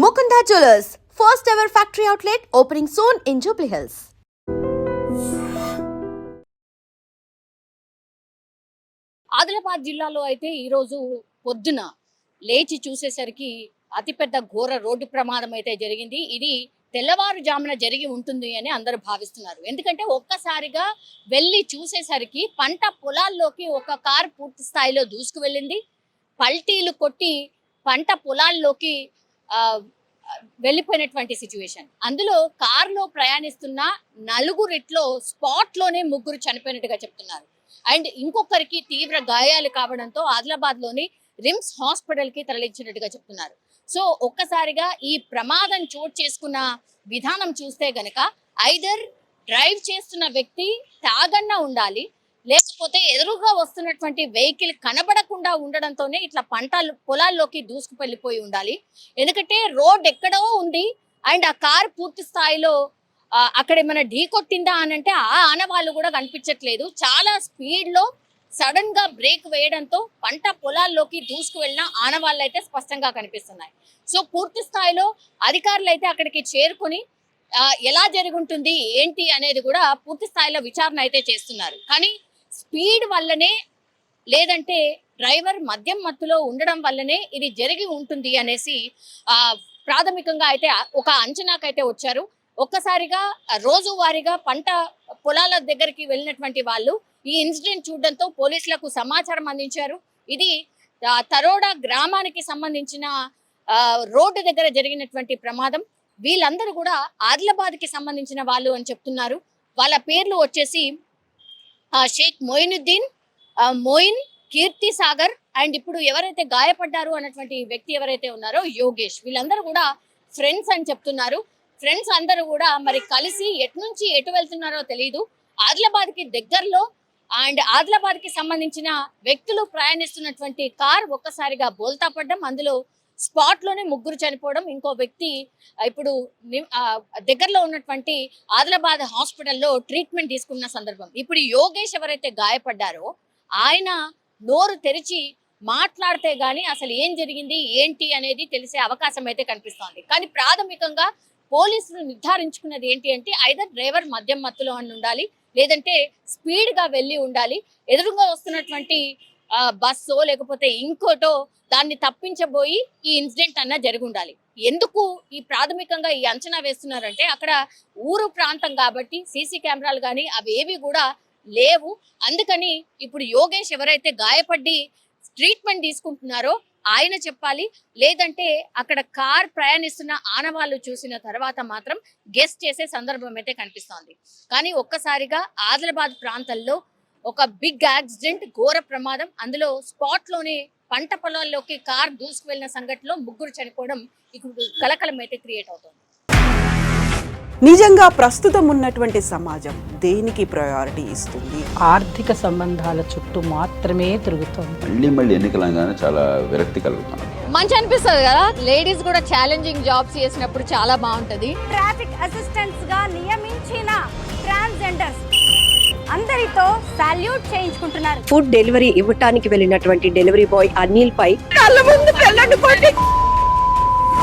Mukunda Jewellers, first ever factory outlet opening soon in Jubilee Hills. Adilabad జిల్లాలో అయితే ఈరోజు పొద్దున లేచి చూసేసరికి అతిపెద్ద ఘోర రోడ్డు ప్రమాదం అయితే జరిగింది. ఇది తెల్లవారుజామున జరిగి ఉంటుంది అని అందరూ భావిస్తున్నారు. ఎందుకంటే ఒక్కసారిగా వెళ్ళి చూసేసరికి పంట పొలాల్లోకి ఒక కారు పూర్తి స్థాయిలో దూసుకు వెళ్ళింది. పల్టీలు కొట్టి పంట పొలాల్లోకి వెళ్ళిపోయినటువంటి సిచ్యువేషన్. అందులో కారులో ప్రయాణిస్తున్న నలుగురిట్లో స్పాట్లోనే ముగ్గురు చనిపోయినట్టుగా చెప్తున్నారు. అండ్ ఇంకొకరికి తీవ్ర గాయాలు కావడంతో ఆదిలాబాద్లోని రిమ్స్ హాస్పిటల్కి తరలించినట్టుగా చెప్తున్నారు. సో ఒక్కసారిగా ఈ ప్రమాదం చోటు చేసుకున్న విధానం చూస్తే గనక ఐదర్ డ్రైవ్ చేస్తున్న వ్యక్తి తాగన్నా ఉండాలి, లేకపోతే ఎదురుగా వస్తున్నటువంటి వెహికల్ కనబడకుండా ఉండడంతోనే ఇట్లా పొలాల్లోకి దూసుకుపెళ్ళిపోయి ఉండాలి. ఎందుకంటే రోడ్ ఎక్కడో ఉంది అండ్ ఆ కారు పూర్తి స్థాయిలో అక్కడ ఏమైనా ఢీ కొట్టిందా అని అంటే ఆ ఆనవాళ్ళు కూడా కనిపించట్లేదు. చాలా స్పీడ్లో సడన్ గా బ్రేక్ వేయడంతో పంట పొలాల్లోకి దూసుకు వెళ్ళిన ఆనవాళ్ళు అయితే స్పష్టంగా కనిపిస్తున్నాయి. సో పూర్తి స్థాయిలో అధికారులు అయితే అక్కడికి చేరుకొని ఎలా జరుగుంటుంది ఏంటి అనేది కూడా పూర్తి స్థాయిలో విచారణ అయితే చేస్తున్నారు. కానీ స్పీడ్ వల్లనే లేదంటే డ్రైవర్ మద్యం మత్తులో ఉండడం వల్లనే ఇది జరిగి ఉంటుంది అనేసి ప్రాథమికంగా అయితే ఒక అంచనాకైతే వచ్చారు. ఒక్కసారిగా రోజువారీగా పంట పొలాల దగ్గరికి వెళ్ళినటువంటి వాళ్ళు ఈ ఇన్సిడెంట్ చూడడంతో పోలీసులకు సమాచారం అందించారు. ఇది తరోడా గ్రామానికి సంబంధించిన రోడ్డు దగ్గర జరిగినటువంటి ప్రమాదం. వీళ్ళందరూ కూడా ఆదిలాబాద్కి సంబంధించిన వాళ్ళు అని చెప్తున్నారు. వాళ్ళ పేర్లు వచ్చేసి షేక్ మొయినుద్దీన్, మోయిన్, కీర్తి సాగర్ అండ్ ఇప్పుడు ఎవరైతే గాయపడ్డారు అన్నటువంటి వ్యక్తి ఎవరైతే ఉన్నారో యోగేష్. వీళ్ళందరూ కూడా ఫ్రెండ్స్ అని చెప్తున్నారు. ఫ్రెండ్స్ అందరూ కూడా మరి కలిసి ఎటు నుంచి ఎటు వెళ్తున్నారో తెలియదు. ఆదిలాబాద్కి దగ్గరలో అండ్ ఆదిలాబాద్కి సంబంధించిన వ్యక్తులు ప్రయాణిస్తున్నటువంటి కార్ ఒక్కసారిగా బోల్తా పడ్డం, అందులో స్పాట్లోనే ముగ్గురు చనిపోవడం, ఇంకో వ్యక్తి ఇప్పుడు దగ్గరలో ఉన్నటువంటి ఆదిలాబాద్ హాస్పిటల్లో ట్రీట్మెంట్ తీసుకున్న సందర్భం. ఇప్పుడు యోగేష్ ఎవరైతే గాయపడ్డారో ఆయన నోరు తెరిచి మాట్లాడితే గానీ అసలు ఏం జరిగింది ఏంటి అనేది తెలిసే అవకాశం అయితే కనిపిస్తోంది. కానీ ప్రాథమికంగా పోలీసులు నిర్ధారించుకున్నది ఏంటి అంటే ఐదర్ డ్రైవర్ మద్యం మత్తులో అని ఉండాలి, లేదంటే స్పీడ్ గా వెళ్ళి ఉండాలి, ఎదురుగా వస్తున్నటువంటి బస్సో లేకపోతే ఇంకోటో దాన్ని తప్పించబోయి ఈ ఇన్సిడెంట్ అన్న జరిగి ఉండాలి. ఎందుకు ఈ ప్రాథమికంగా ఈ అంచనా వేస్తున్నారంటే అక్కడ ఊరు ప్రాంతం కాబట్టి సీసీ కెమెరాలు కానీ అవి ఏవి కూడా లేవు. అందుకని ఇప్పుడు యోగేష్ ఎవరైతే గాయపడి ట్రీట్మెంట్ తీసుకుంటున్నారో ఆయన చెప్పాలి, లేదంటే అక్కడ కార్ ప్రయాణిస్తున్న ఆనవాళ్ళు చూసిన తర్వాత మాత్రం గెస్ట్ చేసే సందర్భం అయితే కనిపిస్తోంది. కానీ ఒక్కసారిగా ఆదిలాబాద్ ప్రాంతంలో ఒక బిగ్ యాక్సిడెంట్, ఘోర ప్రమాదం, అందులో స్పాట్లోనే పంట పొలాల్లోకి కార్ దూసుకు వెళ్ళిన సంఘటనలో ముగ్గురు చనిపోవడం ఇప్పుడు కలకలం అయితే క్రియేట్ అవుతుంది. నిజంగా ప్రస్తుతం ఉన్నటువంటి సమాజం దేనికి ప్రయారిటీ ఇస్తుంది? ఆర్థిక సంబంధాల చుట్టూ మాత్రమే తిరుగుతుంది. మళ్ళీ ఎన్నికలంగానే చాలా విరక్తి కలుగుతున్నాం. మంచి అనిపిస్తుంది కదా, లేడీస్ కూడా ఛాలెంజింగ్ జాబ్స్ చేసినప్పుడు చాలా బాగుంటది. ట్రాఫిక్ అసిస్టెంట్స్ గా నియమించిన ట్రాన్స్జెండర్స్ అందరితో సాల్యూట్ చేయించుకుంటున్నారు. ఫుడ్ డెలివరీ ఇవ్వటానికి వెళ్ళినటువంటి డెలివరీ బాయ్ అనిల్ పై కళ్ళ ముందు